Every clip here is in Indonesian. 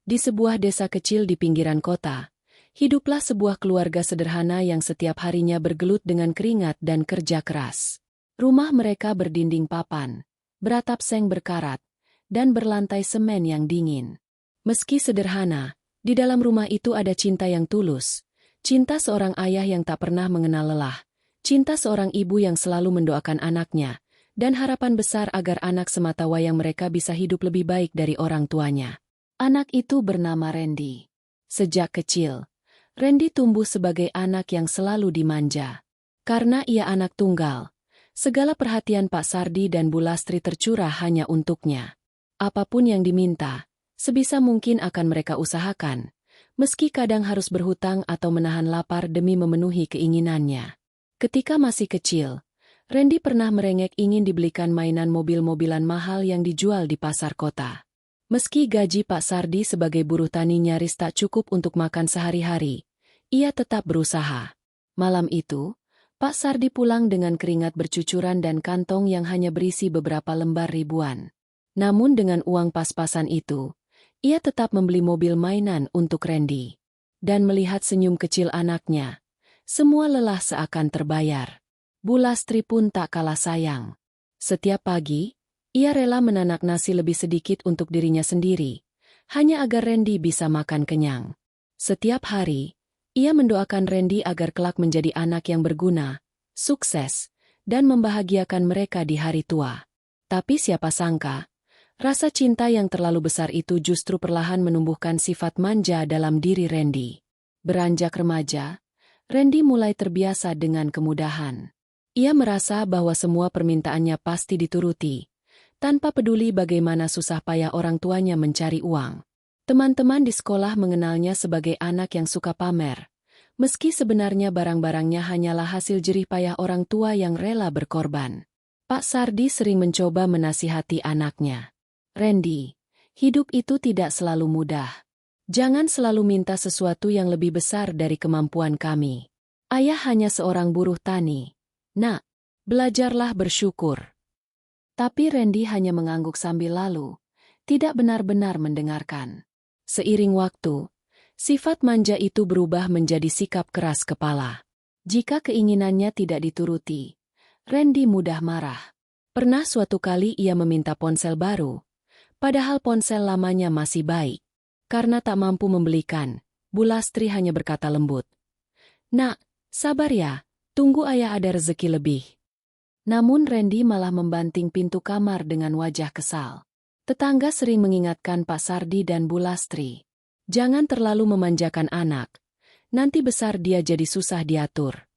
Di sebuah desa kecil di pinggiran kota, hiduplah sebuah keluarga sederhana yang setiap harinya bergelut dengan keringat dan kerja keras. Rumah mereka berdinding papan, beratap seng berkarat, dan berlantai semen yang dingin. Meski sederhana, di dalam rumah itu ada cinta yang tulus, cinta seorang ayah yang tak pernah mengenal lelah, cinta seorang ibu yang selalu mendoakan anaknya, dan harapan besar agar anak sematawayang mereka bisa hidup lebih baik dari orang tuanya. Anak itu bernama Randy. Sejak kecil, Randy tumbuh sebagai anak yang selalu dimanja. Karena ia anak tunggal, segala perhatian Pak Sardi dan Bu Lastri tercurah hanya untuknya. Apapun yang diminta, sebisa mungkin akan mereka usahakan, meski kadang harus berhutang atau menahan lapar demi memenuhi keinginannya. Ketika masih kecil, Randy pernah merengek ingin dibelikan mainan mobil-mobilan mahal yang dijual di pasar kota. Meski gaji Pak Sardi sebagai buruh tani nyaris tak cukup untuk makan sehari-hari, ia tetap berusaha. Malam itu, Pak Sardi pulang dengan keringat bercucuran dan kantong yang hanya berisi beberapa lembar ribuan. Namun dengan uang pas-pasan itu, ia tetap membeli mobil mainan untuk Randy. Dan melihat senyum kecil anaknya, semua lelah seakan terbayar. Bu Lastri pun tak kalah sayang. Setiap pagi, ia rela menanak nasi lebih sedikit untuk dirinya sendiri, hanya agar Randy bisa makan kenyang. Setiap hari, ia mendoakan Randy agar kelak menjadi anak yang berguna, sukses, dan membahagiakan mereka di hari tua. Tapi siapa sangka, rasa cinta yang terlalu besar itu justru perlahan menumbuhkan sifat manja dalam diri Randy. Beranjak remaja, Randy mulai terbiasa dengan kemudahan. Ia merasa bahwa semua permintaannya pasti dituruti, tanpa peduli bagaimana susah payah orang tuanya mencari uang. Teman-teman di sekolah mengenalnya sebagai anak yang suka pamer, meski sebenarnya barang-barangnya hanyalah hasil jerih payah orang tua yang rela berkorban. Pak Sardi sering mencoba menasihati anaknya. Randy, hidup itu tidak selalu mudah. Jangan selalu minta sesuatu yang lebih besar dari kemampuan kami. Ayah hanya seorang buruh tani. Nak, belajarlah bersyukur. Tapi Randy hanya mengangguk sambil lalu, tidak benar-benar mendengarkan. Seiring waktu, sifat manja itu berubah menjadi sikap keras kepala. Jika keinginannya tidak dituruti, Randy mudah marah. Pernah suatu kali ia meminta ponsel baru, padahal ponsel lamanya masih baik. Karena tak mampu membelikan, Bu Lastri hanya berkata lembut, "Nak, sabar ya, tunggu ayah ada rezeki lebih." Namun Randy malah membanting pintu kamar dengan wajah kesal. Tetangga sering mengingatkan Pak Sardi dan Bu Lastri, "Jangan terlalu memanjakan anak, nanti besar dia jadi susah diatur."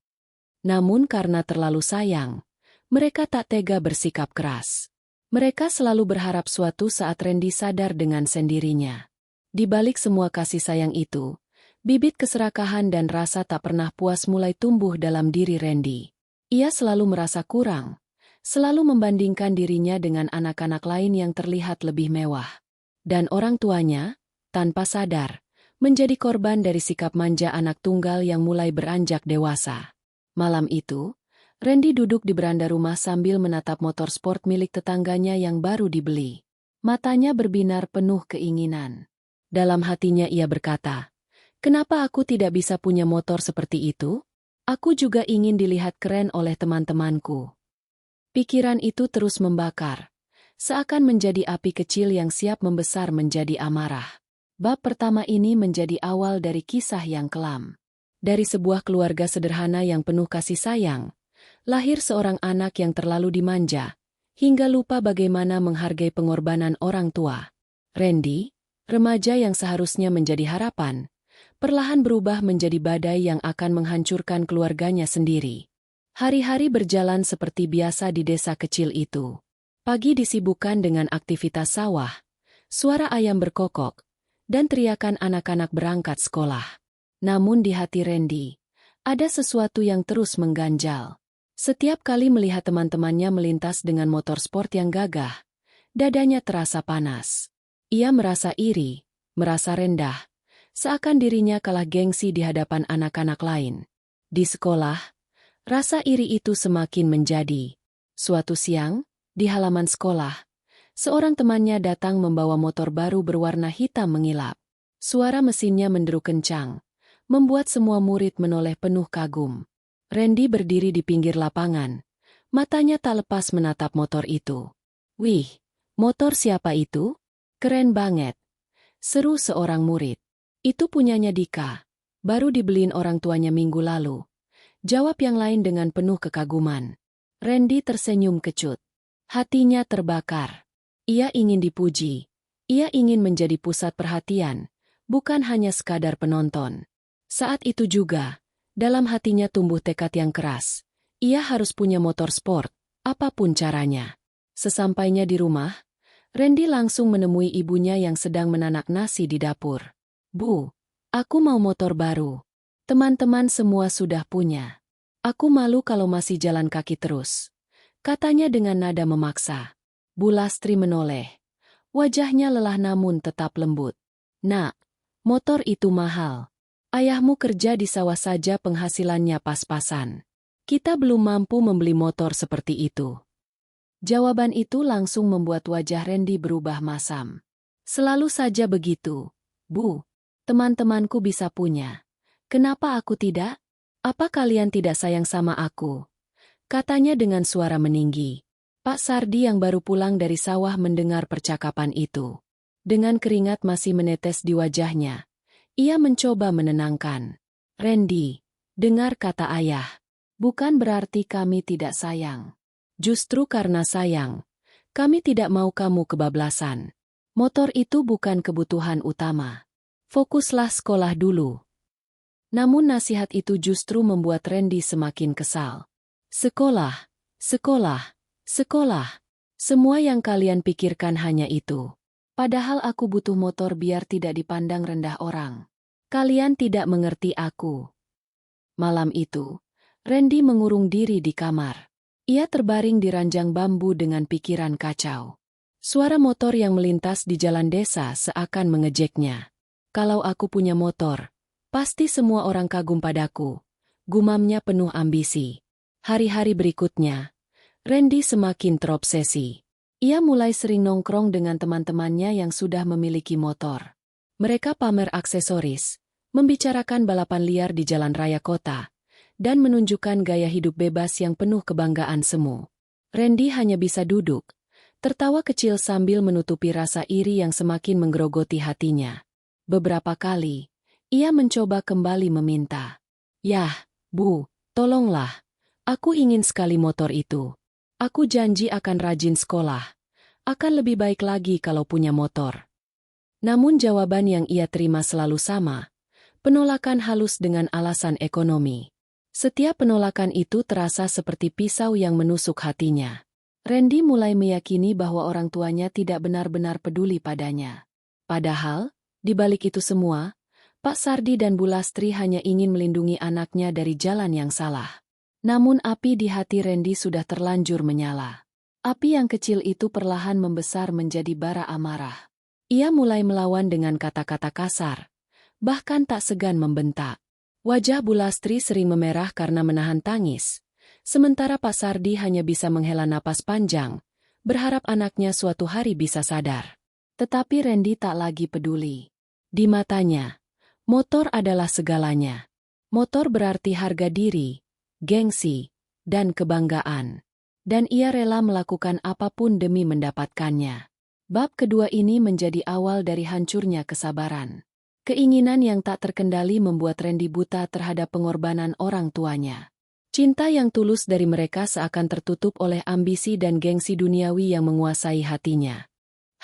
Namun karena terlalu sayang, mereka tak tega bersikap keras. Mereka selalu berharap suatu saat Randy sadar dengan sendirinya. Di balik semua kasih sayang itu, bibit keserakahan dan rasa tak pernah puas mulai tumbuh dalam diri Randy. Ia selalu merasa kurang, selalu membandingkan dirinya dengan anak-anak lain yang terlihat lebih mewah. Dan orang tuanya, tanpa sadar, menjadi korban dari sikap manja anak tunggal yang mulai beranjak dewasa. Malam itu, Randy duduk di beranda rumah sambil menatap motor sport milik tetangganya yang baru dibeli. Matanya berbinar penuh keinginan. Dalam hatinya ia berkata, "Kenapa aku tidak bisa punya motor seperti itu? Aku juga ingin dilihat keren oleh teman-temanku." Pikiran itu terus membakar, seakan menjadi api kecil yang siap membesar menjadi amarah. Bab pertama ini menjadi awal dari kisah yang kelam. Dari sebuah keluarga sederhana yang penuh kasih sayang, lahir seorang anak yang terlalu dimanja, hingga lupa bagaimana menghargai pengorbanan orang tua. Randy, remaja yang seharusnya menjadi harapan, perlahan berubah menjadi badai yang akan menghancurkan keluarganya sendiri. Hari-hari berjalan seperti biasa di desa kecil itu. Pagi disibukkan dengan aktivitas sawah, suara ayam berkokok, dan teriakan anak-anak berangkat sekolah. Namun di hati Randy, ada sesuatu yang terus mengganjal. Setiap kali melihat teman-temannya melintas dengan motor sport yang gagah, dadanya terasa panas. Ia merasa iri, merasa rendah, seakan dirinya kalah gengsi di hadapan anak-anak lain. Di sekolah, rasa iri itu semakin menjadi. Suatu siang, di halaman sekolah, seorang temannya datang membawa motor baru berwarna hitam mengilap. Suara mesinnya menderu kencang, membuat semua murid menoleh penuh kagum. Randy berdiri di pinggir lapangan, matanya tak lepas menatap motor itu. "Wih, motor siapa itu? Keren banget," seru seorang murid. "Itu punyanya Dika. Baru dibeliin orang tuanya minggu lalu," jawab yang lain dengan penuh kekaguman. Randy tersenyum kecut. Hatinya terbakar. Ia ingin dipuji. Ia ingin menjadi pusat perhatian, bukan hanya sekadar penonton. Saat itu juga, dalam hatinya tumbuh tekad yang keras. Ia harus punya motor sport, apapun caranya. Sesampainya di rumah, Randy langsung menemui ibunya yang sedang menanak nasi di dapur. "Bu, aku mau motor baru. Teman-teman semua sudah punya. Aku malu kalau masih jalan kaki terus," katanya dengan nada memaksa. Bu Lastri menoleh. Wajahnya lelah namun tetap lembut. "Nak, motor itu mahal. Ayahmu kerja di sawah saja penghasilannya pas-pasan. Kita belum mampu membeli motor seperti itu." Jawaban itu langsung membuat wajah Randy berubah masam. "Selalu saja begitu, Bu. Teman-temanku bisa punya. Kenapa aku tidak? Apa kalian tidak sayang sama aku?" katanya dengan suara meninggi. Pak Sardi yang baru pulang dari sawah mendengar percakapan itu. Dengan keringat masih menetes di wajahnya, ia mencoba menenangkan. "Randy, dengar kata ayah. Bukan berarti kami tidak sayang. Justru karena sayang, kami tidak mau kamu kebablasan. Motor itu bukan kebutuhan utama. Fokuslah sekolah dulu." Namun nasihat itu justru membuat Randy semakin kesal. "Sekolah, sekolah, sekolah. Semua yang kalian pikirkan hanya itu. Padahal aku butuh motor biar tidak dipandang rendah orang. Kalian tidak mengerti aku." Malam itu, Randy mengurung diri di kamar. Ia terbaring di ranjang bambu dengan pikiran kacau. Suara motor yang melintas di jalan desa seakan mengejeknya. "Kalau aku punya motor, pasti semua orang kagum padaku," gumamnya penuh ambisi. Hari-hari berikutnya, Randy semakin terobsesi. Ia mulai sering nongkrong dengan teman-temannya yang sudah memiliki motor. Mereka pamer aksesoris, membicarakan balapan liar di jalan raya kota, dan menunjukkan gaya hidup bebas yang penuh kebanggaan semu. Randy hanya bisa duduk, tertawa kecil sambil menutupi rasa iri yang semakin menggerogoti hatinya. Beberapa kali, ia mencoba kembali meminta. "Yah, Bu, tolonglah. Aku ingin sekali motor itu. Aku janji akan rajin sekolah. Akan lebih baik lagi kalau punya motor." Namun jawaban yang ia terima selalu sama. Penolakan halus dengan alasan ekonomi. Setiap penolakan itu terasa seperti pisau yang menusuk hatinya. Randy mulai meyakini bahwa orang tuanya tidak benar-benar peduli padanya. Padahal, di balik itu semua, Pak Sardi dan Bu Lastri hanya ingin melindungi anaknya dari jalan yang salah. Namun api di hati Randy sudah terlanjur menyala. Api yang kecil itu perlahan membesar menjadi bara amarah. Ia mulai melawan dengan kata-kata kasar, bahkan tak segan membentak. Wajah Bu Lastri sering memerah karena menahan tangis, sementara Pak Sardi hanya bisa menghela napas panjang, berharap anaknya suatu hari bisa sadar. Tetapi Randy tak lagi peduli. Di matanya, motor adalah segalanya. Motor berarti harga diri, gengsi, dan kebanggaan. Dan ia rela melakukan apapun demi mendapatkannya. Bab kedua ini menjadi awal dari hancurnya kesabaran. Keinginan yang tak terkendali membuat Randy buta terhadap pengorbanan orang tuanya. Cinta yang tulus dari mereka seakan tertutup oleh ambisi dan gengsi duniawi yang menguasai hatinya.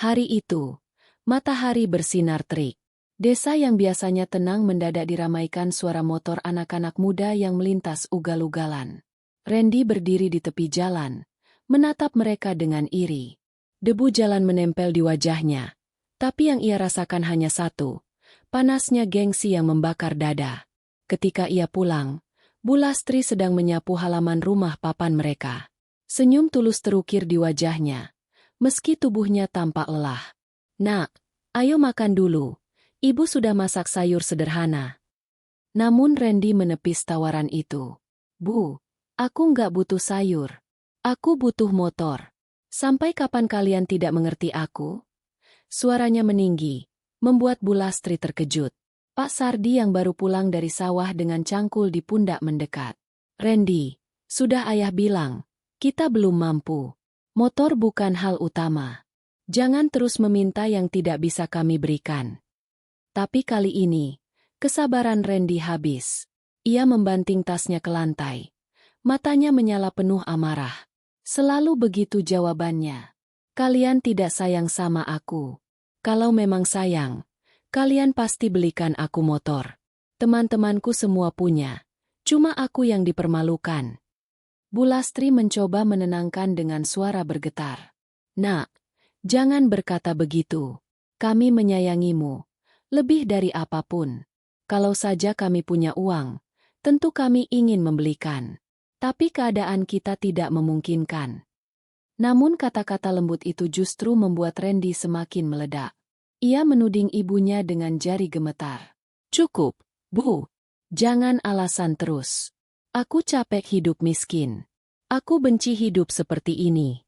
Hari itu, matahari bersinar terik. Desa yang biasanya tenang mendadak diramaikan suara motor anak-anak muda yang melintas ugal-ugalan. Randy berdiri di tepi jalan, menatap mereka dengan iri. Debu jalan menempel di wajahnya, tapi yang ia rasakan hanya satu, panasnya gengsi yang membakar dada. Ketika ia pulang, Bu Lastri sedang menyapu halaman rumah papan mereka. Senyum tulus terukir di wajahnya, meski tubuhnya tampak lelah. "Nak, ayo makan dulu. Ibu sudah masak sayur sederhana." Namun Randy menepis tawaran itu. "Bu, aku nggak butuh sayur. Aku butuh motor. Sampai kapan kalian tidak mengerti aku?" Suaranya meninggi, membuat Bu Lastri terkejut. Pak Sardi yang baru pulang dari sawah dengan cangkul di pundak mendekat. "Randy, sudah ayah bilang, kita belum mampu. Motor bukan hal utama. Jangan terus meminta yang tidak bisa kami berikan." Tapi kali ini, kesabaran Randy habis. Ia membanting tasnya ke lantai. Matanya menyala penuh amarah. Selalu begitu jawabannya. "Kalian tidak sayang sama aku. Kalau memang sayang, kalian pasti belikan aku motor. Teman-temanku semua punya. Cuma aku yang dipermalukan." Bu Lastri mencoba menenangkan dengan suara bergetar. "Nak, jangan berkata begitu. Kami menyayangimu. Lebih dari apapun. Kalau saja kami punya uang, tentu kami ingin membelikan. Tapi keadaan kita tidak memungkinkan." Namun kata-kata lembut itu justru membuat Randy semakin meledak. Ia menuding ibunya dengan jari gemetar. "Cukup, Bu. Jangan alasan terus. Aku capek hidup miskin. Aku benci hidup seperti ini."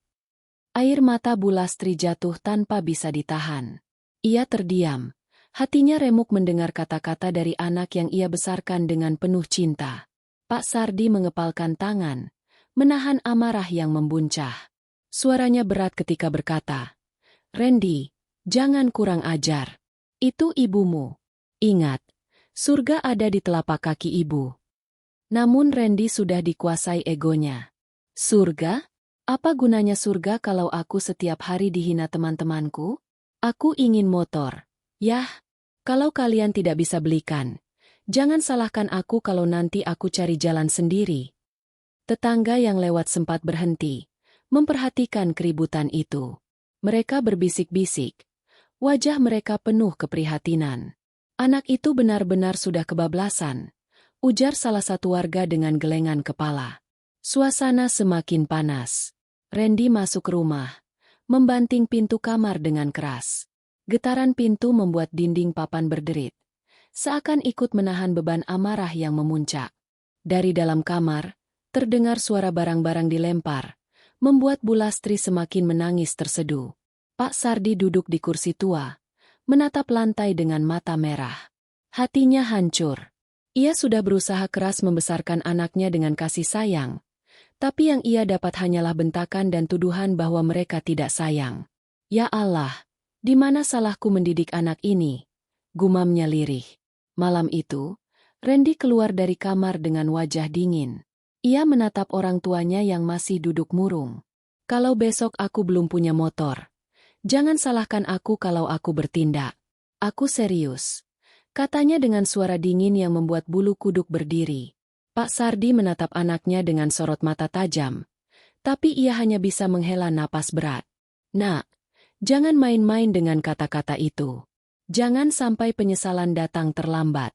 Air mata Bu Lastri jatuh tanpa bisa ditahan. Ia terdiam. Hatinya remuk mendengar kata-kata dari anak yang ia besarkan dengan penuh cinta. Pak Sardi mengepalkan tangan, menahan amarah yang membuncah. Suaranya berat ketika berkata, "Randy, jangan kurang ajar. Itu ibumu. Ingat, surga ada di telapak kaki ibu." Namun Randy sudah dikuasai egonya. "Surga? Apa gunanya surga kalau aku setiap hari dihina teman-temanku? Aku ingin motor. Yah, kalau kalian tidak bisa belikan, jangan salahkan aku kalau nanti aku cari jalan sendiri." Tetangga yang lewat sempat berhenti, memperhatikan keributan itu. Mereka berbisik-bisik. Wajah mereka penuh keprihatinan. "Anak itu benar-benar sudah kebablasan," ujar salah satu warga dengan gelengan kepala. Suasana semakin panas. Randy masuk rumah, membanting pintu kamar dengan keras. Getaran pintu membuat dinding papan berderit, seakan ikut menahan beban amarah yang memuncak. Dari dalam kamar, terdengar suara barang-barang dilempar, membuat Bu Lastri semakin menangis terseduh. Pak Sardi duduk di kursi tua, menatap lantai dengan mata merah. Hatinya hancur. Ia sudah berusaha keras membesarkan anaknya dengan kasih sayang, tapi yang ia dapat hanyalah bentakan dan tuduhan bahwa mereka tidak sayang. "Ya Allah, di mana salahku mendidik anak ini?" gumamnya lirih. Malam itu, Randy keluar dari kamar dengan wajah dingin. Ia menatap orang tuanya yang masih duduk murung. "Kalau besok aku belum punya motor, jangan salahkan aku kalau aku bertindak. Aku serius," katanya dengan suara dingin yang membuat bulu kuduk berdiri. Pak Sardi menatap anaknya dengan sorot mata tajam, tapi ia hanya bisa menghela napas berat. "Nak, jangan main-main dengan kata-kata itu. Jangan sampai penyesalan datang terlambat."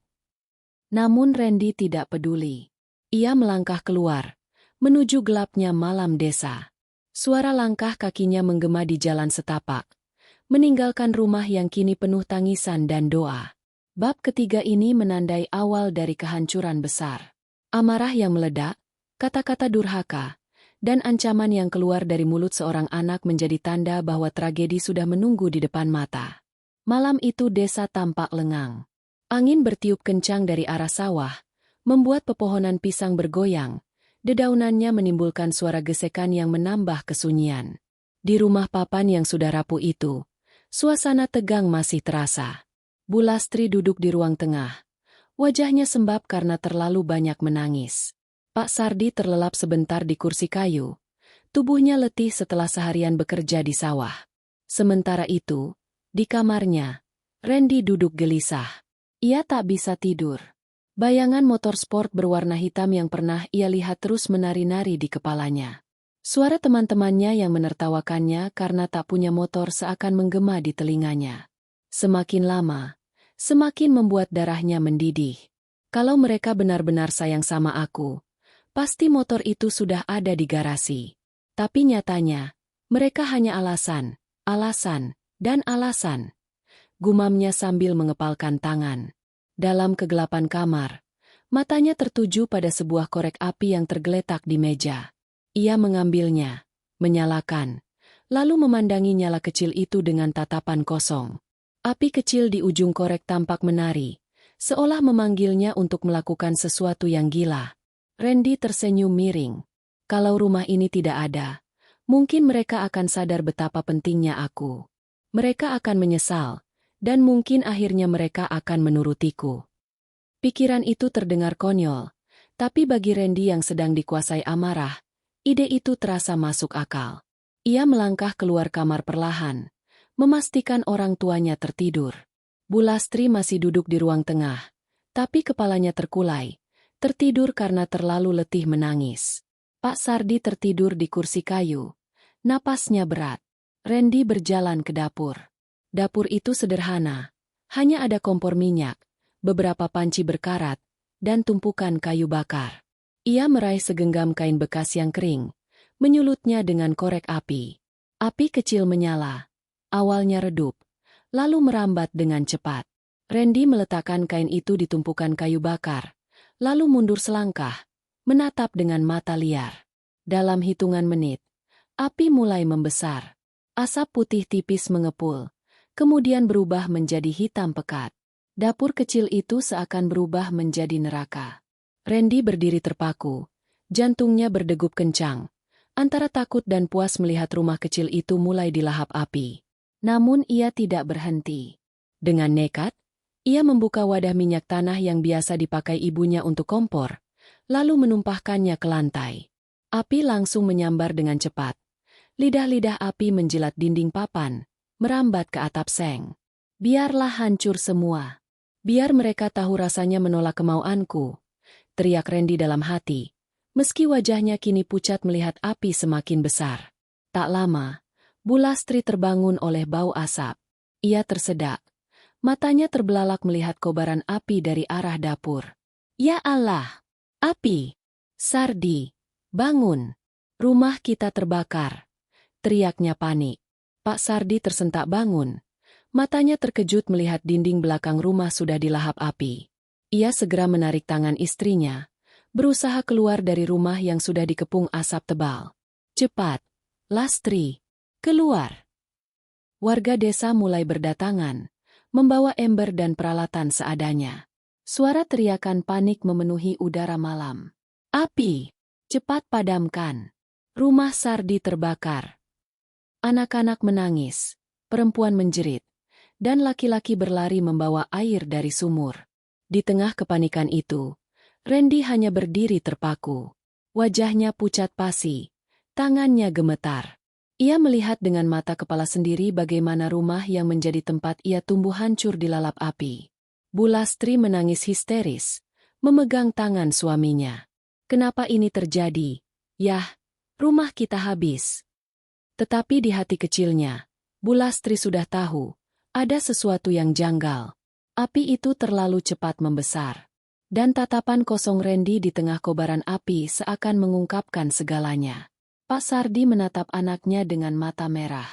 Namun Randy tidak peduli. Ia melangkah keluar, menuju gelapnya malam desa. Suara langkah kakinya menggema di jalan setapak, meninggalkan rumah yang kini penuh tangisan dan doa. Bab ketiga ini menandai awal dari kehancuran besar. Amarah yang meledak, kata-kata durhaka, dan ancaman yang keluar dari mulut seorang anak menjadi tanda bahwa tragedi sudah menunggu di depan mata. Malam itu desa tampak lengang. Angin bertiup kencang dari arah sawah, membuat pepohonan pisang bergoyang. Dedaunannya menimbulkan suara gesekan yang menambah kesunyian. Di rumah papan yang sudah rapuh itu, suasana tegang masih terasa. Bu Lastri duduk di ruang tengah. Wajahnya sembab karena terlalu banyak menangis. Pak Sardi terlelap sebentar di kursi kayu. Tubuhnya letih setelah seharian bekerja di sawah. Sementara itu, di kamarnya, Randy duduk gelisah. Ia tak bisa tidur. Bayangan motor sport berwarna hitam yang pernah ia lihat terus menari-nari di kepalanya. Suara teman-temannya yang menertawakannya karena tak punya motor seakan menggema di telinganya. Semakin lama, semakin membuat darahnya mendidih. Kalau mereka benar-benar sayang sama aku, pasti motor itu sudah ada di garasi. Tapi nyatanya, mereka hanya alasan, dan alasan. Gumamnya sambil mengepalkan tangan. Dalam kegelapan kamar, matanya tertuju pada sebuah korek api yang tergeletak di meja. Ia mengambilnya, menyalakan, lalu memandangi nyala kecil itu dengan tatapan kosong. Api kecil di ujung korek tampak menari, seolah memanggilnya untuk melakukan sesuatu yang gila. Randy tersenyum miring. Kalau rumah ini tidak ada, mungkin mereka akan sadar betapa pentingnya aku. Mereka akan menyesal, dan mungkin akhirnya mereka akan menurutiku. Pikiran itu terdengar konyol, tapi bagi Randy yang sedang dikuasai amarah, ide itu terasa masuk akal. Ia melangkah keluar kamar perlahan, memastikan orang tuanya tertidur. Bu Lastri masih duduk di ruang tengah, tapi kepalanya terkulai, tertidur karena terlalu letih menangis. Pak Sardi tertidur di kursi kayu, napasnya berat. Randy berjalan ke dapur. Dapur itu sederhana, hanya ada kompor minyak, beberapa panci berkarat, dan tumpukan kayu bakar. Ia meraih segenggam kain bekas yang kering, menyulutnya dengan korek api. Api kecil menyala. Awalnya redup, lalu merambat dengan cepat. Randy meletakkan kain itu di tumpukan kayu bakar, lalu mundur selangkah, menatap dengan mata liar. Dalam hitungan menit, api mulai membesar. Asap putih tipis mengepul, kemudian berubah menjadi hitam pekat. Dapur kecil itu seakan berubah menjadi neraka. Randy berdiri terpaku, jantungnya berdegup kencang, antara takut dan puas melihat rumah kecil itu mulai dilahap api. Namun ia tidak berhenti. Dengan nekat, ia membuka wadah minyak tanah yang biasa dipakai ibunya untuk kompor, lalu menumpahkannya ke lantai. Api langsung menyambar dengan cepat. Lidah-lidah api menjilat dinding papan, merambat ke atap seng. Biarlah hancur semua. Biar mereka tahu rasanya menolak kemauanku, teriak Randy dalam hati, meski wajahnya kini pucat melihat api semakin besar. Tak lama, Bu Lastri terbangun oleh bau asap. Ia tersedak. Matanya terbelalak melihat kobaran api dari arah dapur. Ya Allah! Api! Sardi! Bangun! Rumah kita terbakar! Teriaknya panik. Pak Sardi tersentak bangun. Matanya terkejut melihat dinding belakang rumah sudah dilahap api. Ia segera menarik tangan istrinya, berusaha keluar dari rumah yang sudah dikepung asap tebal. Cepat! Lastri! Keluar! Warga desa mulai berdatangan, membawa ember dan peralatan seadanya. Suara teriakan panik memenuhi udara malam. Api! Cepat padamkan! Rumah Sardi terbakar! Anak-anak menangis, perempuan menjerit, dan laki-laki berlari membawa air dari sumur. Di tengah kepanikan itu, Randy hanya berdiri terpaku. Wajahnya pucat pasi, tangannya gemetar. Ia melihat dengan mata kepala sendiri bagaimana rumah yang menjadi tempat ia tumbuh hancur dilalap api. Bu Lastri menangis histeris, memegang tangan suaminya. Kenapa ini terjadi? Yah, rumah kita habis. Tetapi di hati kecilnya, Bu Lastri sudah tahu, ada sesuatu yang janggal. Api itu terlalu cepat membesar. Dan tatapan kosong Randy di tengah kobaran api seakan mengungkapkan segalanya. Pak Sardi menatap anaknya dengan mata merah.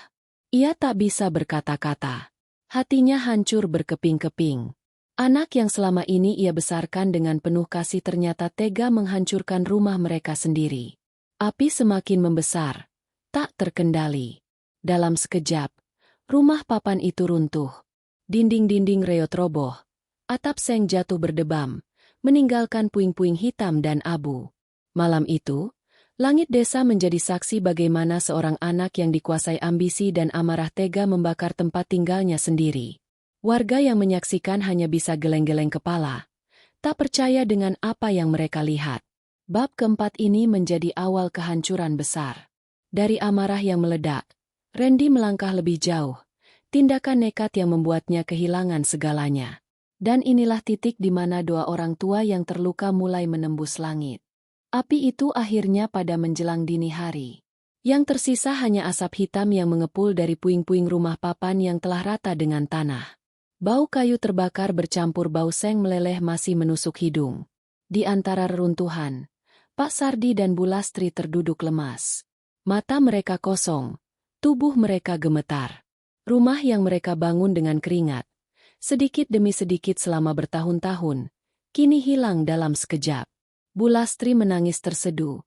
Ia tak bisa berkata-kata. Hatinya hancur berkeping-keping. Anak yang selama ini ia besarkan dengan penuh kasih ternyata tega menghancurkan rumah mereka sendiri. Api semakin membesar, tak terkendali. Dalam sekejap, rumah papan itu runtuh. Dinding-dinding reot roboh, atap seng jatuh berdebam, meninggalkan puing-puing hitam dan abu. Malam itu, langit desa menjadi saksi bagaimana seorang anak yang dikuasai ambisi dan amarah tega membakar tempat tinggalnya sendiri. Warga yang menyaksikan hanya bisa geleng-geleng kepala, tak percaya dengan apa yang mereka lihat. Bab keempat ini menjadi awal kehancuran besar. Dari amarah yang meledak, Randy melangkah lebih jauh, tindakan nekat yang membuatnya kehilangan segalanya. Dan inilah titik di mana doa orang tua yang terluka mulai menembus langit. Api itu akhirnya pada menjelang dini hari. Yang tersisa hanya asap hitam yang mengepul dari puing-puing rumah papan yang telah rata dengan tanah. Bau kayu terbakar bercampur bau seng meleleh masih menusuk hidung. Di antara reruntuhan, Pak Sardi dan Bu Lastri terduduk lemas. Mata mereka kosong, tubuh mereka gemetar. Rumah yang mereka bangun dengan keringat, sedikit demi sedikit selama bertahun-tahun, kini hilang dalam sekejap. Bu Lastri menangis terseduh,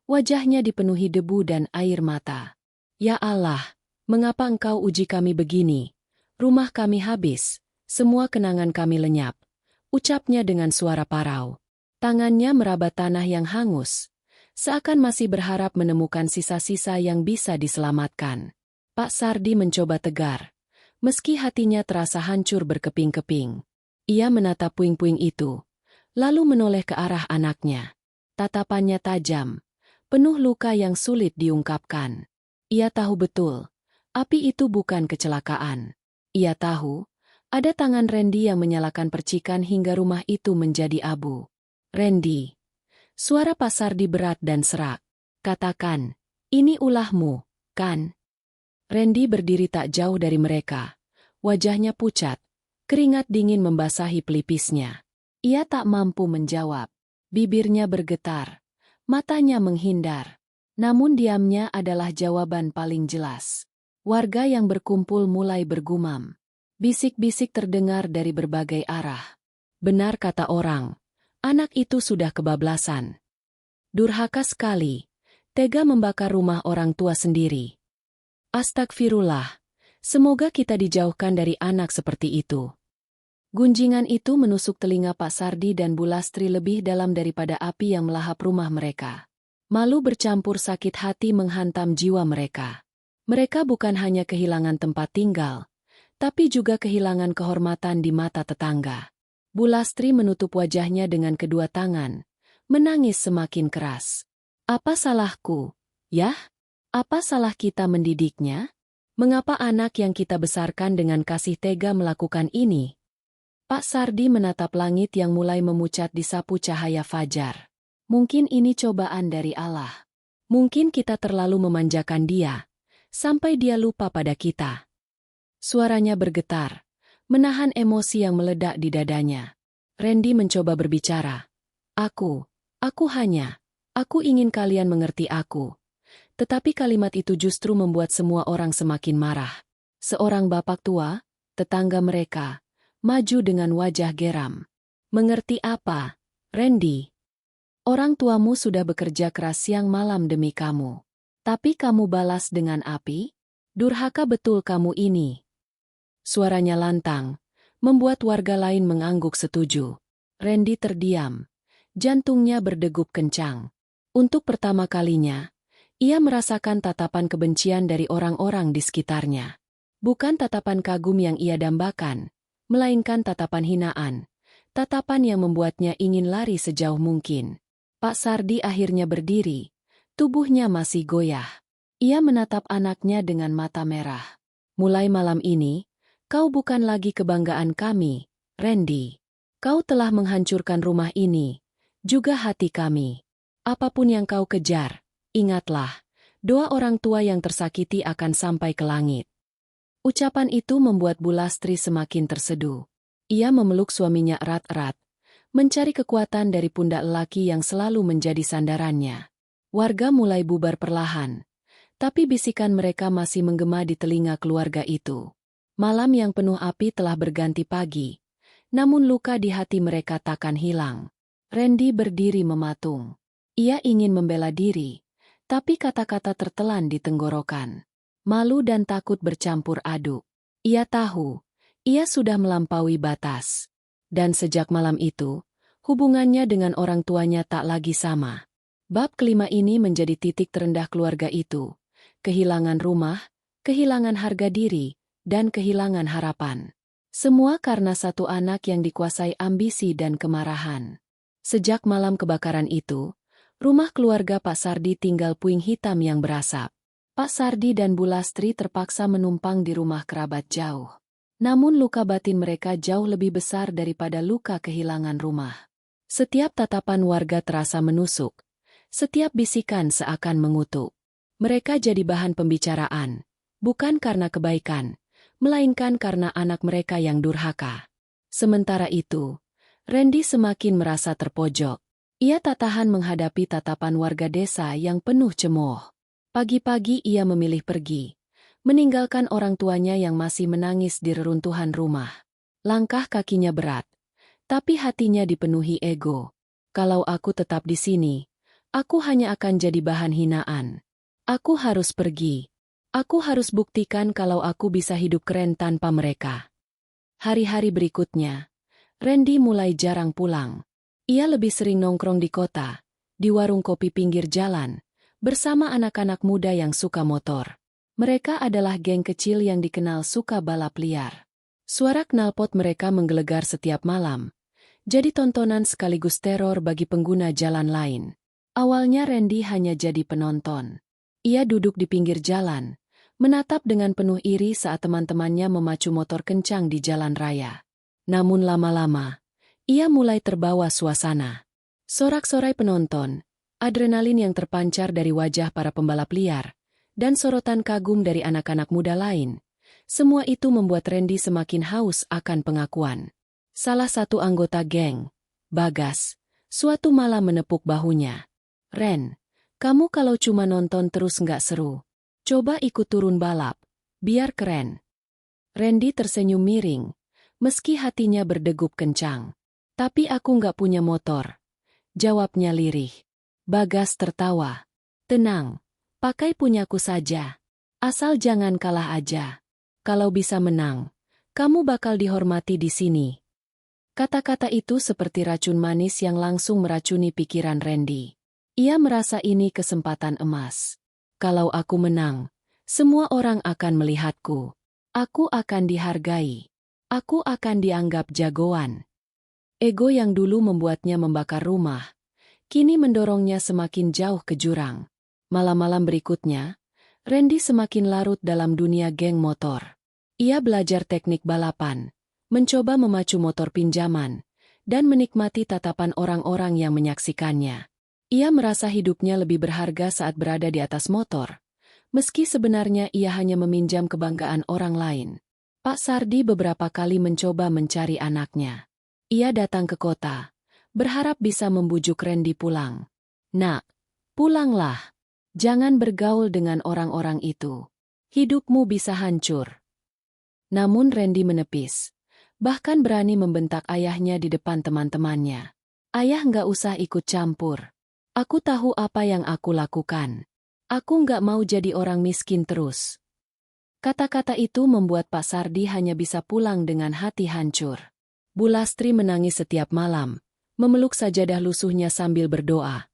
wajahnya dipenuhi debu dan air mata. Ya Allah, mengapa engkau uji kami begini? Rumah kami habis, semua kenangan kami lenyap, ucapnya dengan suara parau. Tangannya meraba tanah yang hangus, seakan masih berharap menemukan sisa-sisa yang bisa diselamatkan. Pak Sardi mencoba tegar, meski hatinya terasa hancur berkeping-keping. Ia menatap puing-puing itu, lalu menoleh ke arah anaknya. Tatapannya tajam, penuh luka yang sulit diungkapkan. Ia tahu betul, api itu bukan kecelakaan. Ia tahu, ada tangan Randy yang menyalakan percikan hingga rumah itu menjadi abu. Randy. Suara Pak Sardi berat dan serak. Katakan, ini ulahmu, kan? Randy berdiri tak jauh dari mereka. Wajahnya pucat, keringat dingin membasahi pelipisnya. Ia tak mampu menjawab. Bibirnya bergetar, matanya menghindar. Namun diamnya adalah jawaban paling jelas. Warga yang berkumpul mulai bergumam. Bisik-bisik terdengar dari berbagai arah. Benar kata orang, anak itu sudah kebablasan. Durhaka sekali, tega membakar rumah orang tua sendiri. Astagfirullah, semoga kita dijauhkan dari anak seperti itu. Gunjingan itu menusuk telinga Pak Sardi dan Bu Lastri lebih dalam daripada api yang melahap rumah mereka. Malu bercampur sakit hati menghantam jiwa mereka. Mereka bukan hanya kehilangan tempat tinggal, tapi juga kehilangan kehormatan di mata tetangga. Bu Lastri menutup wajahnya dengan kedua tangan, menangis semakin keras. Apa salahku, yah? Apa salah kita mendidiknya? Mengapa anak yang kita besarkan dengan kasih tega melakukan ini? Pak Sardi menatap langit yang mulai memucat di sapu cahaya fajar. Mungkin ini cobaan dari Allah. Mungkin kita terlalu memanjakan dia, sampai dia lupa pada kita. Suaranya bergetar, menahan emosi yang meledak di dadanya. Randy mencoba berbicara. Aku ingin kalian mengerti aku. Tetapi kalimat itu justru membuat semua orang semakin marah. Seorang bapak tua, tetangga mereka, maju dengan wajah geram. Mengerti apa, Randy? Orang tuamu sudah bekerja keras siang malam demi kamu. Tapi kamu balas dengan api? Durhaka betul kamu ini. Suaranya lantang, membuat warga lain mengangguk setuju. Randy terdiam. Jantungnya berdegup kencang. Untuk pertama kalinya, ia merasakan tatapan kebencian dari orang-orang di sekitarnya. Bukan tatapan kagum yang ia dambakan, melainkan tatapan hinaan, tatapan yang membuatnya ingin lari sejauh mungkin. Pak Sardi akhirnya berdiri, tubuhnya masih goyah. Ia menatap anaknya dengan mata merah. Mulai malam ini, kau bukan lagi kebanggaan kami, Randy. Kau telah menghancurkan rumah ini, juga hati kami. Apapun yang kau kejar, ingatlah, doa orang tua yang tersakiti akan sampai ke langit. Ucapan itu membuat Bu Lastri semakin terseduh. Ia memeluk suaminya erat-erat, mencari kekuatan dari pundak lelaki yang selalu menjadi sandarannya. Warga mulai bubar perlahan, tapi bisikan mereka masih menggema di telinga keluarga itu. Malam yang penuh api telah berganti pagi, namun luka di hati mereka takkan hilang. Randy berdiri mematung. Ia ingin membela diri, tapi kata-kata tertelan di tenggorokan. Malu dan takut bercampur aduk. Ia tahu, ia sudah melampaui batas. Dan sejak malam itu, hubungannya dengan orang tuanya tak lagi sama. Bab kelima ini menjadi titik terendah keluarga itu. Kehilangan rumah, kehilangan harga diri, dan kehilangan harapan. Semua karena satu anak yang dikuasai ambisi dan kemarahan. Sejak malam kebakaran itu, rumah keluarga Pak Sardi tinggal puing hitam yang berasap. Pak Sardi dan Bu Lastri terpaksa menumpang di rumah kerabat jauh. Namun luka batin mereka jauh lebih besar daripada luka kehilangan rumah. Setiap tatapan warga terasa menusuk. Setiap bisikan seakan mengutuk. Mereka jadi bahan pembicaraan, bukan karena kebaikan, melainkan karena anak mereka yang durhaka. Sementara itu, Randy semakin merasa terpojok. Ia tak tahan menghadapi tatapan warga desa yang penuh cemooh. Pagi-pagi ia memilih pergi, meninggalkan orang tuanya yang masih menangis di reruntuhan rumah. Langkah kakinya berat, tapi hatinya dipenuhi ego. Kalau aku tetap di sini, aku hanya akan jadi bahan hinaan. Aku harus pergi. Aku harus buktikan kalau aku bisa hidup keren tanpa mereka. Hari-hari berikutnya, Randy mulai jarang pulang. Ia lebih sering nongkrong di kota, di warung kopi pinggir jalan, bersama anak-anak muda yang suka motor. Mereka adalah geng kecil yang dikenal suka balap liar. Suara knalpot mereka menggelegar setiap malam, jadi tontonan sekaligus teror bagi pengguna jalan lain. Awalnya Randy hanya jadi penonton. Ia duduk di pinggir jalan, menatap dengan penuh iri saat teman-temannya memacu motor kencang di jalan raya. Namun lama-lama, ia mulai terbawa suasana. Sorak-sorai penonton, adrenalin yang terpancar dari wajah para pembalap liar, dan sorotan kagum dari anak-anak muda lain. Semua itu membuat Randy semakin haus akan pengakuan. Salah satu anggota geng, Bagas, suatu malam menepuk bahunya. "Ren, kamu kalau cuma nonton terus nggak seru. Coba ikut turun balap, biar keren." Randy tersenyum miring, meski hatinya berdegup kencang. "Tapi aku nggak punya motor," jawabnya lirih. Bagas tertawa. "Tenang, pakai punyaku saja. Asal jangan kalah aja. Kalau bisa menang, kamu bakal dihormati di sini." Kata-kata itu seperti racun manis yang langsung meracuni pikiran Randy. Ia merasa ini kesempatan emas. Kalau aku menang, semua orang akan melihatku. Aku akan dihargai. Aku akan dianggap jagoan. Ego yang dulu membuatnya membakar rumah, kini mendorongnya semakin jauh ke jurang. Malam-malam berikutnya, Randy semakin larut dalam dunia geng motor. Ia belajar teknik balapan, mencoba memacu motor pinjaman, dan menikmati tatapan orang-orang yang menyaksikannya. Ia merasa hidupnya lebih berharga saat berada di atas motor, meski sebenarnya ia hanya meminjam kebanggaan orang lain. Pak Sardi beberapa kali mencoba mencari anaknya. Ia datang ke kota, berharap bisa membujuk Randy pulang. "Nak, pulanglah. Jangan bergaul dengan orang-orang itu. Hidupmu bisa hancur." Namun Randy menepis, bahkan berani membentak ayahnya di depan teman-temannya. "Ayah nggak usah ikut campur. Aku tahu apa yang aku lakukan. Aku nggak mau jadi orang miskin terus." Kata-kata itu membuat Pak Sardi hanya bisa pulang dengan hati hancur. Bu Lastri menangis setiap malam, memeluk sajadah lusuhnya sambil berdoa.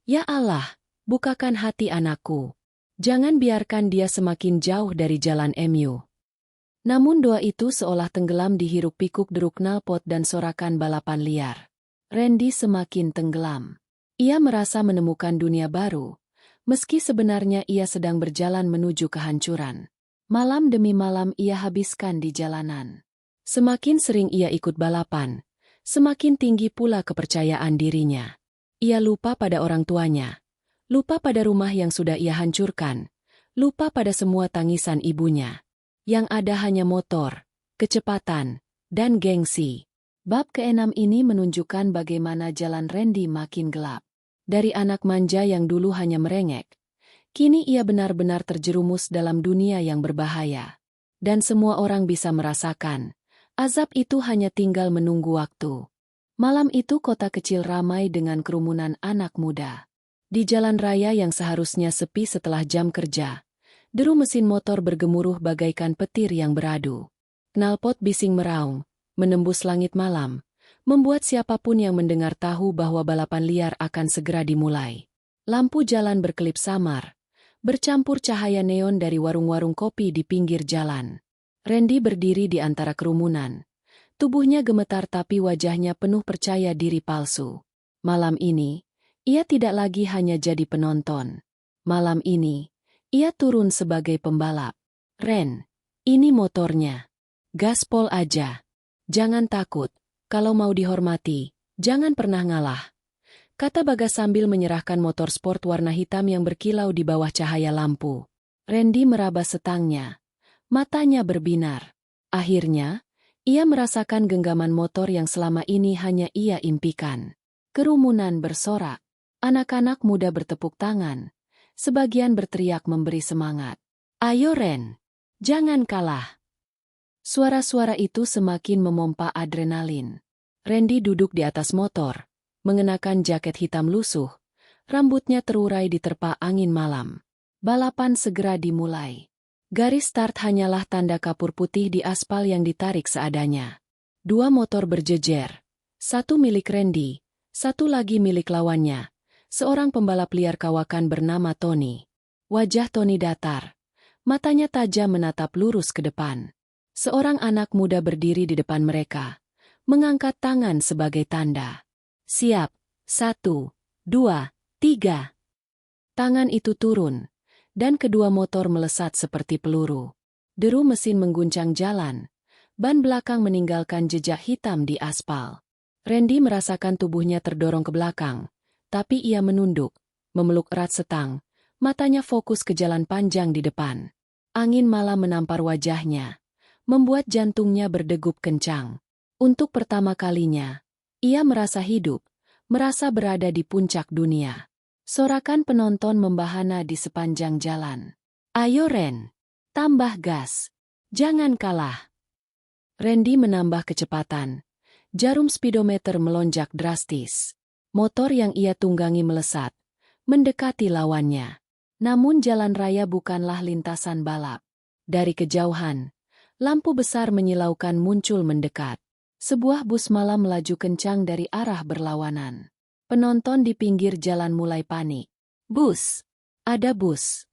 "Ya Allah, bukakan hati anakku. Jangan biarkan dia semakin jauh dari jalan MU." Namun doa itu seolah tenggelam di hiruk-pikuk deruk knalpot dan sorakan balapan liar. Randy semakin tenggelam. Ia merasa menemukan dunia baru, meski sebenarnya ia sedang berjalan menuju kehancuran. Malam demi malam ia habiskan di jalanan. Semakin sering ia ikut balapan, semakin tinggi pula kepercayaan dirinya. Ia lupa pada orang tuanya, lupa pada rumah yang sudah ia hancurkan, lupa pada semua tangisan ibunya. Yang ada hanya motor, kecepatan, dan gengsi. Bab ke-6 ini menunjukkan bagaimana jalan Randy makin gelap. Dari anak manja yang dulu hanya merengek, kini ia benar-benar terjerumus dalam dunia yang berbahaya. Dan semua orang bisa merasakan, azab itu hanya tinggal menunggu waktu. Malam itu kota kecil ramai dengan kerumunan anak muda. Di jalan raya yang seharusnya sepi setelah jam kerja, deru mesin motor bergemuruh bagaikan petir yang beradu. Knalpot bising meraung, menembus langit malam, membuat siapapun yang mendengar tahu bahwa balapan liar akan segera dimulai. Lampu jalan berkelip samar, bercampur cahaya neon dari warung-warung kopi di pinggir jalan. Randy berdiri di antara kerumunan. Tubuhnya gemetar tapi wajahnya penuh percaya diri palsu. Malam ini, ia tidak lagi hanya jadi penonton. Malam ini, ia turun sebagai pembalap. "Ren, ini motornya. Gaspol aja. Jangan takut. Kalau mau dihormati, jangan pernah ngalah," kata Bagas sambil menyerahkan motor sport warna hitam yang berkilau di bawah cahaya lampu. Randy meraba setangnya. Matanya berbinar. Akhirnya, ia merasakan genggaman motor yang selama ini hanya ia impikan. Kerumunan bersorak. Anak-anak muda bertepuk tangan. Sebagian berteriak memberi semangat. "Ayo Ren, jangan kalah." Suara-suara itu semakin memompa adrenalin. Randy duduk di atas motor, mengenakan jaket hitam lusuh, rambutnya terurai diterpa angin malam. Balapan segera dimulai. Garis start hanyalah tanda kapur putih di aspal yang ditarik seadanya. 2 motor berjejer. 1 milik Randy, 1 lagi milik lawannya. Seorang pembalap liar kawakan bernama Tony. Wajah Tony datar. Matanya tajam menatap lurus ke depan. Seorang anak muda berdiri di depan mereka, mengangkat tangan sebagai tanda. Siap, 1, 2, 3. Tangan itu turun, dan kedua motor melesat seperti peluru. Deru mesin mengguncang jalan, ban belakang meninggalkan jejak hitam di aspal. Randy merasakan tubuhnya terdorong ke belakang, tapi ia menunduk, memeluk erat setang, matanya fokus ke jalan panjang di depan. Angin malam menampar wajahnya, membuat jantungnya berdegup kencang. Untuk pertama kalinya, ia merasa hidup, merasa berada di puncak dunia. Sorakan penonton membahana di sepanjang jalan. Ayo Ren, tambah gas, jangan kalah. Randy menambah kecepatan. Jarum speedometer melonjak drastis. Motor yang ia tunggangi melesat, mendekati lawannya. Namun jalan raya bukanlah lintasan balap. Dari kejauhan, lampu besar menyilaukan muncul mendekat. Sebuah bus malam melaju kencang dari arah berlawanan. Penonton di pinggir jalan mulai panik. Bus! Ada bus!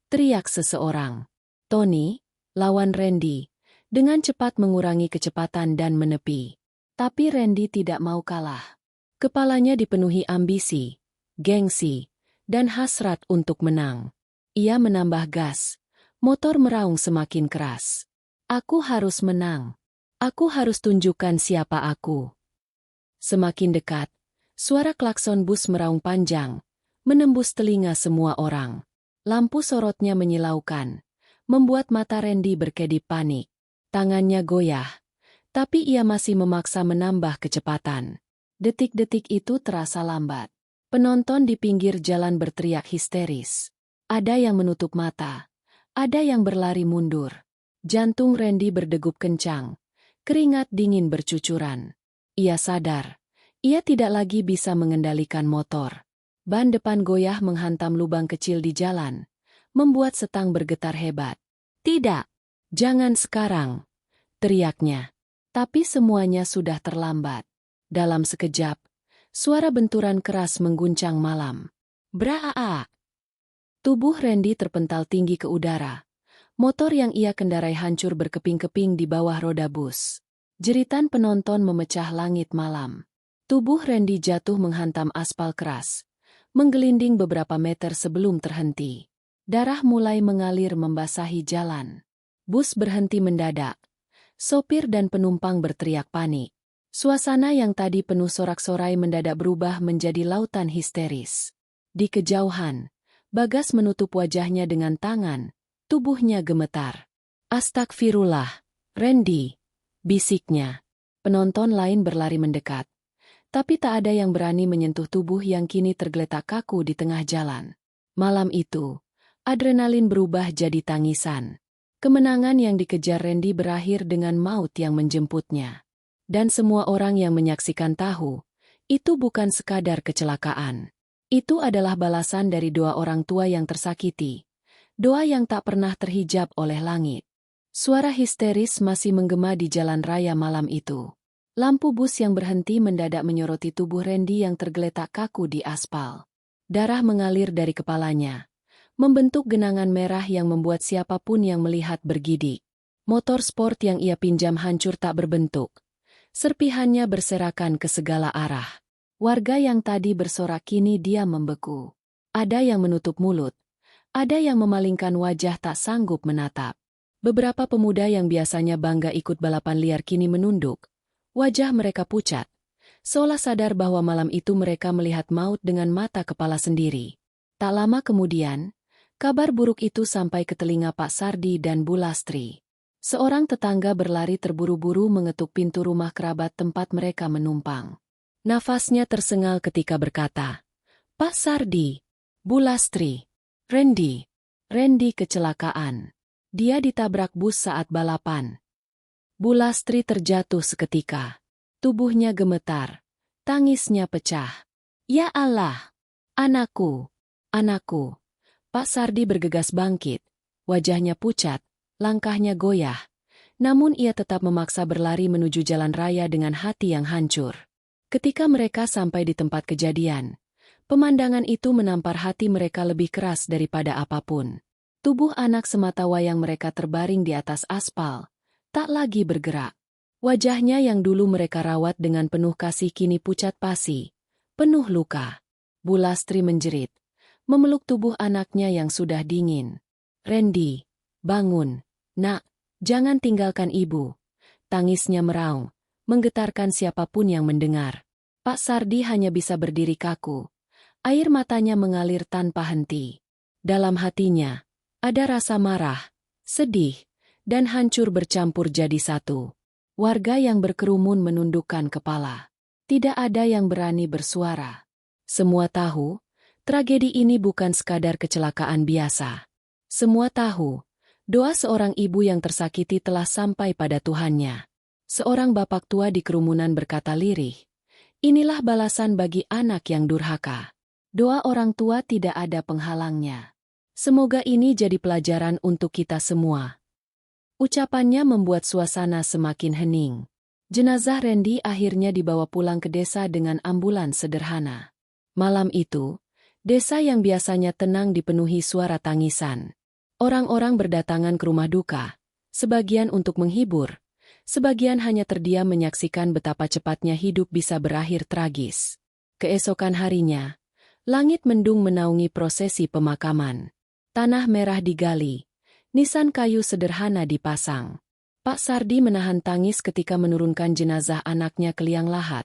Teriak seseorang. Tony, lawan Randy, dengan cepat mengurangi kecepatan dan menepi. Tapi Randy tidak mau kalah. Kepalanya dipenuhi ambisi, gengsi, dan hasrat untuk menang. Ia menambah gas. Motor meraung semakin keras. Aku harus menang. Aku harus tunjukkan siapa aku. Semakin dekat, suara klakson bus meraung panjang, menembus telinga semua orang. Lampu sorotnya menyilaukan, membuat mata Randy berkedip panik. Tangannya goyah, tapi ia masih memaksa menambah kecepatan. Detik-detik itu terasa lambat. Penonton di pinggir jalan berteriak histeris. Ada yang menutup mata, ada yang berlari mundur. Jantung Randy berdegup kencang, keringat dingin bercucuran. Ia sadar, ia tidak lagi bisa mengendalikan motor. Ban depan goyah menghantam lubang kecil di jalan, membuat setang bergetar hebat. Tidak, jangan sekarang, teriaknya. Tapi semuanya sudah terlambat. Dalam sekejap, suara benturan keras mengguncang malam. Braa! Tubuh Randy terpental tinggi ke udara. Motor yang ia kendarai hancur berkeping-keping di bawah roda bus. Jeritan penonton memecah langit malam. Tubuh Randy jatuh menghantam aspal keras, menggelinding beberapa meter sebelum terhenti. Darah mulai mengalir membasahi jalan. Bus berhenti mendadak. Sopir dan penumpang berteriak panik. Suasana yang tadi penuh sorak-sorai mendadak berubah menjadi lautan histeris. Di kejauhan, Bagas menutup wajahnya dengan tangan, tubuhnya gemetar. Astagfirullah, Randy, bisiknya. Penonton lain berlari mendekat. Tapi tak ada yang berani menyentuh tubuh yang kini tergeletak kaku di tengah jalan. Malam itu, adrenalin berubah jadi tangisan. Kemenangan yang dikejar Randy berakhir dengan maut yang menjemputnya. Dan semua orang yang menyaksikan tahu, itu bukan sekadar kecelakaan. Itu adalah balasan dari doa orang tua yang tersakiti. Doa yang tak pernah terhijab oleh langit. Suara histeris masih menggema di jalan raya malam itu. Lampu bus yang berhenti mendadak menyoroti tubuh Randy yang tergeletak kaku di aspal. Darah mengalir dari kepalanya, membentuk genangan merah yang membuat siapapun yang melihat bergidik. Motor sport yang ia pinjam hancur tak berbentuk. Serpihannya berserakan ke segala arah. Warga yang tadi bersorak kini diam membeku. Ada yang menutup mulut. Ada yang memalingkan wajah tak sanggup menatap. Beberapa pemuda yang biasanya bangga ikut balapan liar kini menunduk. Wajah mereka pucat. Seolah sadar bahwa malam itu mereka melihat maut dengan mata kepala sendiri. Tak lama kemudian, kabar buruk itu sampai ke telinga Pak Sardi dan Bu Lastri. Seorang tetangga berlari terburu-buru mengetuk pintu rumah kerabat tempat mereka menumpang. Nafasnya tersengal ketika berkata, "Pak Sardi, Bu Lastri, Randy kecelakaan. Dia ditabrak bus saat balapan." Bu Lastri terjatuh seketika. Tubuhnya gemetar. Tangisnya pecah. "Ya Allah! Anakku! Anakku!" Pak Sardi bergegas bangkit. Wajahnya pucat, Langkahnya goyah, namun ia tetap memaksa berlari menuju jalan raya dengan hati yang hancur. Ketika mereka sampai di tempat kejadian, pemandangan itu menampar hati mereka lebih keras daripada apapun. Tubuh anak sematawayang mereka terbaring di atas aspal, tak lagi bergerak. Wajahnya yang dulu mereka rawat dengan penuh kasih kini pucat pasi, penuh luka. Bu Lastri menjerit, memeluk tubuh anaknya yang sudah dingin. "Randy, bangun, nak, jangan tinggalkan ibu." Tangisnya meraung, menggetarkan siapapun yang mendengar. Pak Sardi hanya bisa berdiri kaku. Air matanya mengalir tanpa henti. Dalam hatinya, ada rasa marah, sedih, dan hancur bercampur jadi satu. Warga yang berkerumun menundukkan kepala. Tidak ada yang berani bersuara. Semua tahu, tragedi ini bukan sekadar kecelakaan biasa. Semua tahu, doa seorang ibu yang tersakiti telah sampai pada Tuhannya. Seorang bapak tua di kerumunan berkata lirih, "Inilah balasan bagi anak yang durhaka." Doa orang tua tidak ada penghalangnya. Semoga ini jadi pelajaran untuk kita semua. Ucapannya membuat suasana semakin hening. Jenazah Randy akhirnya dibawa pulang ke desa dengan ambulans sederhana. Malam itu, desa yang biasanya tenang dipenuhi suara tangisan. Orang-orang berdatangan ke rumah duka, sebagian untuk menghibur, sebagian hanya terdiam menyaksikan betapa cepatnya hidup bisa berakhir tragis. Keesokan harinya, langit mendung menaungi prosesi pemakaman. Tanah merah digali, nisan kayu sederhana dipasang. Pak Sardi menahan tangis ketika menurunkan jenazah anaknya ke liang lahat.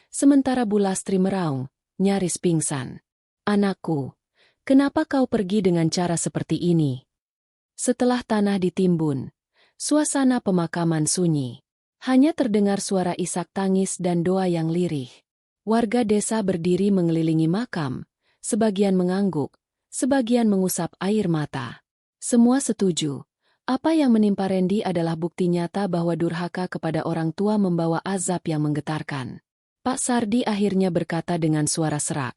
Sementara Bu Lastri meraung, nyaris pingsan. "Anakku, kenapa kau pergi dengan cara seperti ini?" Setelah tanah ditimbun, suasana pemakaman sunyi. Hanya terdengar suara isak tangis dan doa yang lirih. Warga desa berdiri mengelilingi makam, sebagian mengangguk, sebagian mengusap air mata. Semua setuju, apa yang menimpa Randy adalah bukti nyata bahwa durhaka kepada orang tua membawa azab yang menggetarkan. Pak Sardi akhirnya berkata dengan suara serak,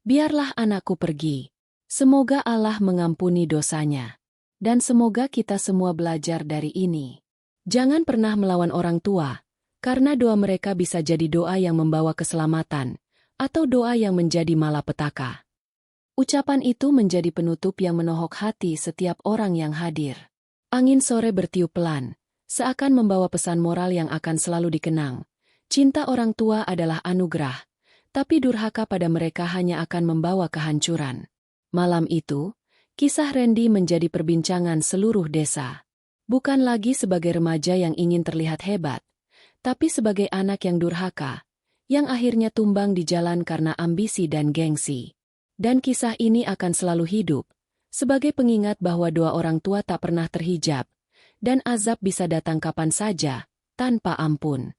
"Biarlah anakku pergi. Semoga Allah mengampuni dosanya. Dan semoga kita semua belajar dari ini. Jangan pernah melawan orang tua, karena doa mereka bisa jadi doa yang membawa keselamatan, atau doa yang menjadi malapetaka." Ucapan itu menjadi penutup yang menohok hati setiap orang yang hadir. Angin sore bertiup pelan, seakan membawa pesan moral yang akan selalu dikenang. Cinta orang tua adalah anugerah, tapi durhaka pada mereka hanya akan membawa kehancuran. Malam itu, kisah Randy menjadi perbincangan seluruh desa. Bukan lagi sebagai remaja yang ingin terlihat hebat, tapi sebagai anak yang durhaka, yang akhirnya tumbang di jalan karena ambisi dan gengsi. Dan kisah ini akan selalu hidup, sebagai pengingat bahwa doa orang tua tak pernah terhijab, dan azab bisa datang kapan saja, tanpa ampun.